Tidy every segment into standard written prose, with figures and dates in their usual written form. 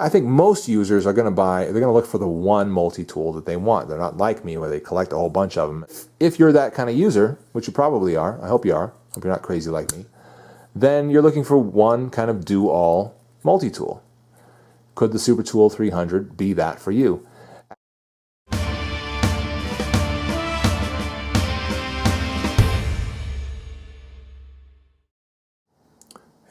I think most users are going to they're going to look for the one multi-tool that they want. They're not like me where they collect a whole bunch of them. If you're that kind of user, which you probably are, I hope you are, I hope you're not crazy like me, then you're looking for one kind of do-all multi-tool. Could the Super Tool 300 be that for you?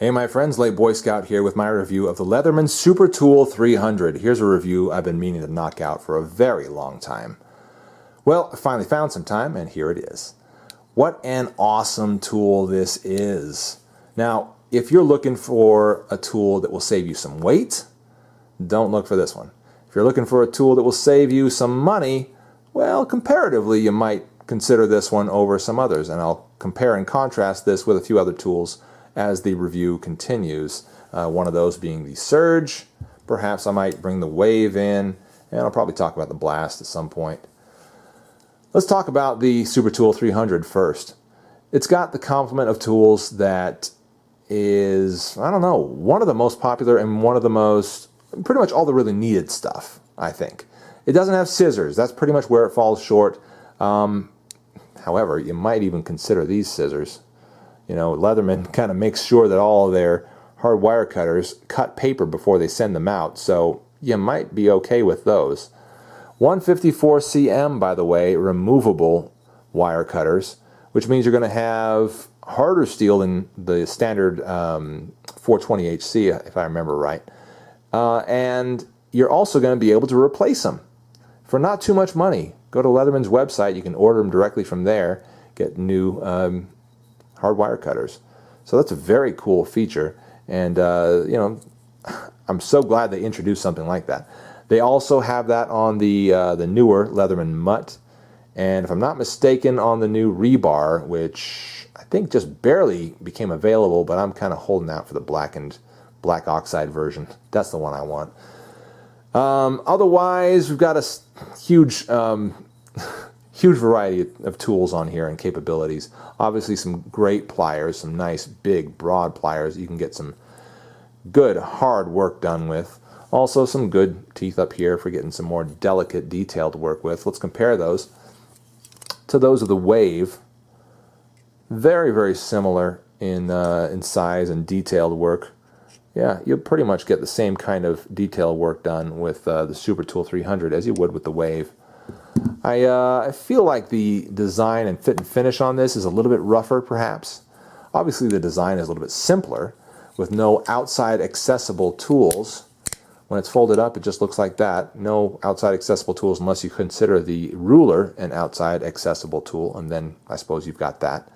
Hey my friends, Late Boy Scout here with my review of the Leatherman Super Tool 300. Here's a review I've been meaning to knock out for a very long time. Well, I finally found some time, and here it is. What an awesome tool this is. Now, if you're looking for a tool that will save you some weight, don't look for this one. If you're looking for a tool that will save you some money, well, comparatively, you might consider this one over some others, and I'll compare and contrast this with a few other tools as the review continues. One of those being the Surge. Perhaps I might bring the Wave in, and I'll probably talk about the Blast at some point. Let's talk about the Super Tool 300 first. It's got the complement of tools that is, I don't know, one of the most popular and one of the most, pretty much all the really needed stuff, I think. It doesn't have scissors. That's pretty much where it falls short. However, you might even consider these scissors. You know, Leatherman kind of makes sure that all of their hard wire cutters cut paper before they send them out, so you might be okay with those. 154 cm, by the way, removable wire cutters, which means you're going to have harder steel than the standard 420HC, if I remember right. And you're also going to be able to replace them for not too much money. Go to Leatherman's website. You can order them directly from there, get new hard wire cutters. So that's a very cool feature, and you know, I'm so glad they introduced something like that. They also have that on the newer Leatherman Mutt, and if I'm not mistaken, on the new Rebar, which I think just barely became available, but I'm kind of holding out for the black oxide version. That's the one I want. Otherwise, we've got a huge huge variety of tools on here and capabilities. Obviously some great pliers, some nice big broad pliers you can get some good hard work done with. Also some good teeth up here for getting some more delicate detailed work with. Let's compare those to those of the Wave. Very, very similar in size and detailed work. Yeah, you'll pretty much get the same kind of detailed work done with the Super Tool 300 as you would with the Wave. I feel like the design and fit and finish on this is a little bit rougher, perhaps. Obviously, the design is a little bit simpler, with no outside accessible tools. When it's folded up, it just looks like that. No outside accessible tools unless you consider the ruler an outside accessible tool, and then I suppose you've got that.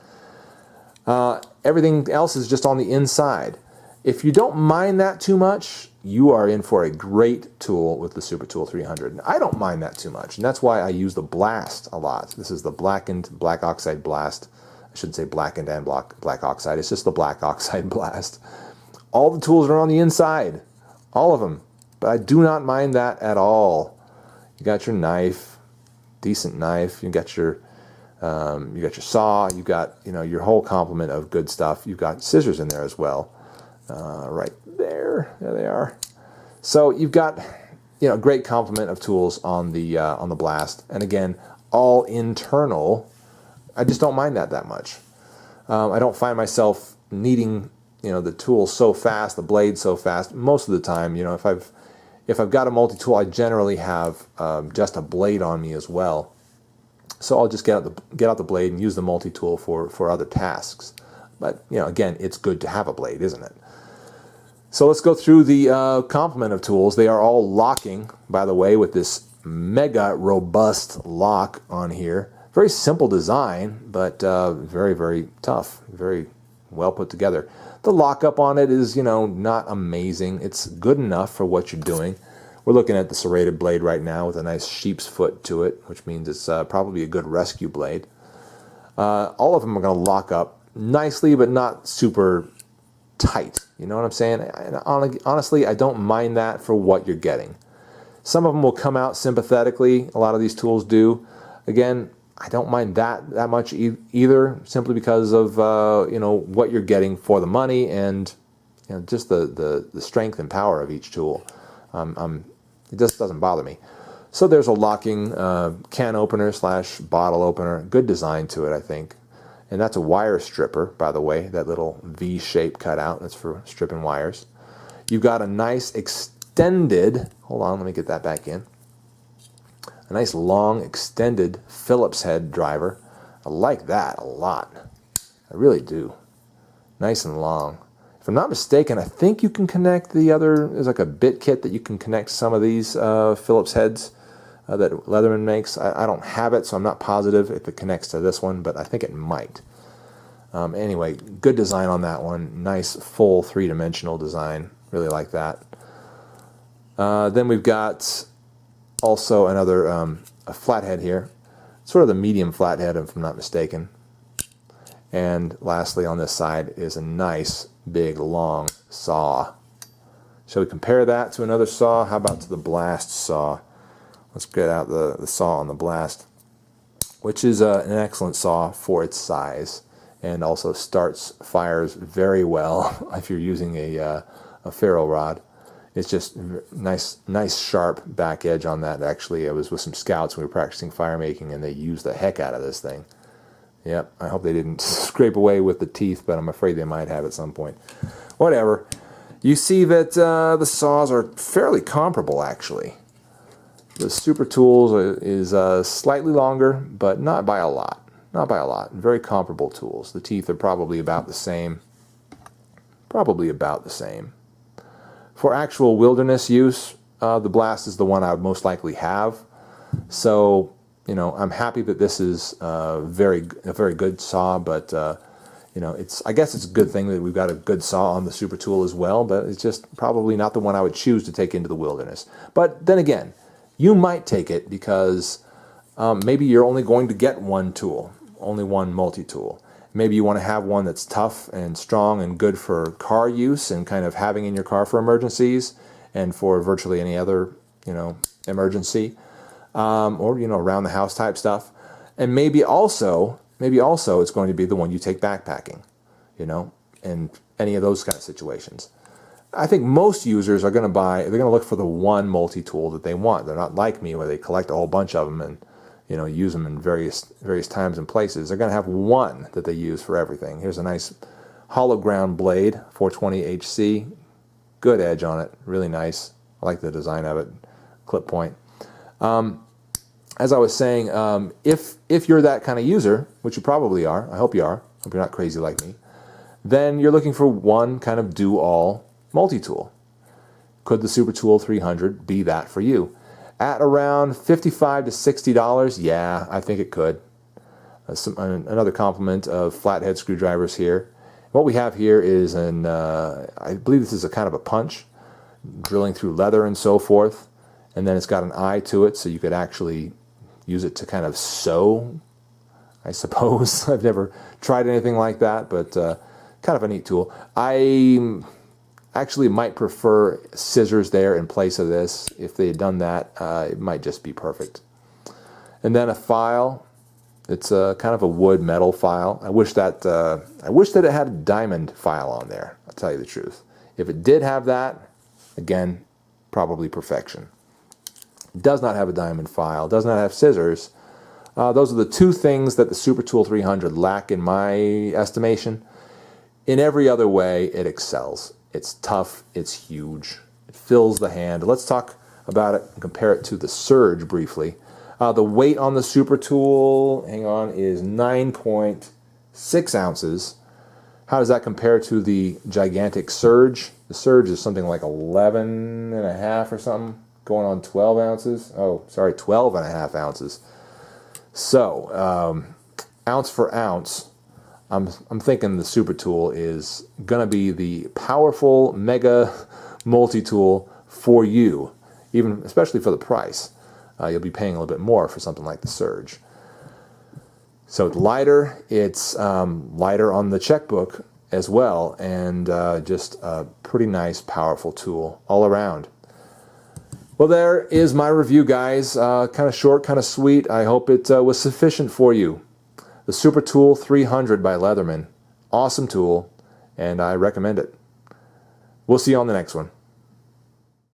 Everything else is just on the inside. If you don't mind that too much, you are in for a great tool with the Super Tool 300. I don't mind that too much, and that's why I use the Blast a lot. This is the blackened black oxide Blast. I shouldn't say blackened and black oxide. It's just the black oxide Blast. All the tools are on the inside, all of them, but I do not mind that at all. You got your knife, decent knife. You got your saw. You got your whole complement of good stuff. You've got scissors in there as well. Right there they are. So you've got a great complement of tools on the Blast, and again, all internal. I just don't mind that much. I don't find myself needing the tool so fast, the blade so fast. Most of the time, if I've got a multi-tool, I generally have just a blade on me as well. So I'll just get out the blade and use the multi-tool for other tasks. But again, it's good to have a blade, isn't it? So let's go through the complement of tools. They are all locking, by the way, with this mega robust lock on here. Very simple design, but very, very tough. Very well put together. The lockup on it is, not amazing. It's good enough for what you're doing. We're looking at the serrated blade right now with a nice sheep's foot to it, which means it's probably a good rescue blade. All of them are going to lock up nicely, but not super tight. You know what I'm saying? And honestly, I don't mind that for what you're getting. Some of them will come out sympathetically. A lot of these tools do. Again, I don't mind that much either, simply because of what you're getting for the money and just the strength and power of each tool. It just doesn't bother me. So there's a locking can opener / bottle opener. Good design to it, I think. And that's a wire stripper, by the way, that little V-shape cutout. That's for stripping wires. You've got a nice extended, hold on, let me get that back in. A nice long extended Phillips head driver. I like that a lot. I really do. Nice and long. If I'm not mistaken, I think you can connect the other, there's like a bit kit that you can connect some of these Phillips heads that Leatherman makes. I don't have it, so I'm not positive if it connects to this one, but I think it might. Anyway, good design on that one. Nice full three-dimensional design. Really like that. Then we've got also another a flathead here. Sort of the medium flathead, if I'm not mistaken. And lastly on this side is a nice big long saw. Shall we compare that to another saw? How about to the blast saw? Let's get out the saw on the blast, which is an excellent saw for its size and also starts fires very well if you're using a ferro rod. It's just nice sharp back edge on that. Actually, I was with some scouts when we were practicing fire making and they used the heck out of this thing. Yep, I hope they didn't scrape away with the teeth, but I'm afraid they might have at some point. Whatever. You see that the saws are fairly comparable, actually. The Super Tools is slightly longer, but not by a lot. Not by a lot. Very comparable tools. The teeth are probably about the same. Probably about the same. For actual wilderness use, the Blast is the one I would most likely have. So, you know, I'm happy that this is a very good saw, but you know, I guess it's a good thing that we've got a good saw on the Super Tool as well, but it's just probably not the one I would choose to take into the wilderness. But then again, you might take it because maybe you're only going to get one tool, only one multi-tool. Maybe you want to have one that's tough and strong and good for car use and kind of having in your car for emergencies and for virtually any other, you know, emergency. Or, you know, around the house type stuff. And maybe also it's going to be the one you take backpacking, you know, and any of those kind of situations. I think most users are going to they're going to look for the one multi-tool that they want. They're not like me where they collect a whole bunch of them and, you know, use them in various times and places. They're going to have one that they use for everything. Here's a nice hollow ground blade, 420 HC. Good edge on it, really nice. I like the design of it, clip point. As I was saying, if you're that kind of user, which you probably are, I hope you are, I hope you're not crazy like me, then you're looking for one kind of do-all multi-tool. Could the Super Tool 300 be that for you? At around $55 to $60, yeah, I think it could. Another complement of flathead screwdrivers here. What we have here is I believe this is a kind of a punch, drilling through leather and so forth. And then it's got an eye to it, so you could actually use it to kind of sew, I suppose. I've never tried anything like that, but kind of a neat tool. I actually might prefer scissors there in place of this. If they had done that, it might just be perfect. And then a file. It's a kind of a wood metal file. I wish that it had a diamond file on there, I'll tell you the truth. If it did have that, again, probably perfection. Does not have a diamond file, does not have scissors. Those are the two things that the Super Tool 300 lack in my estimation. In every other way, it excels. It's tough, it's huge, it fills the hand. Let's talk about it and compare it to the Surge briefly. The weight on the Super Tool, hang on, is 9.6 ounces. How does that compare to the gigantic Surge? The Surge is something like 11 and a half or something. Going on 12 ounces. Oh, sorry, 12 and a half ounces. So, ounce for ounce, I'm thinking the Super Tool is going to be the powerful mega multi-tool for you, even especially for the price. You'll be paying a little bit more for something like the Surge. So it's lighter. It's lighter on the checkbook as well, and just a pretty nice, powerful tool all around. Well, there is my review, guys. Kind of short, kind of sweet. I hope it was sufficient for you. The Super Tool 300 by Leatherman. Awesome tool, and I recommend it. We'll see you on the next one.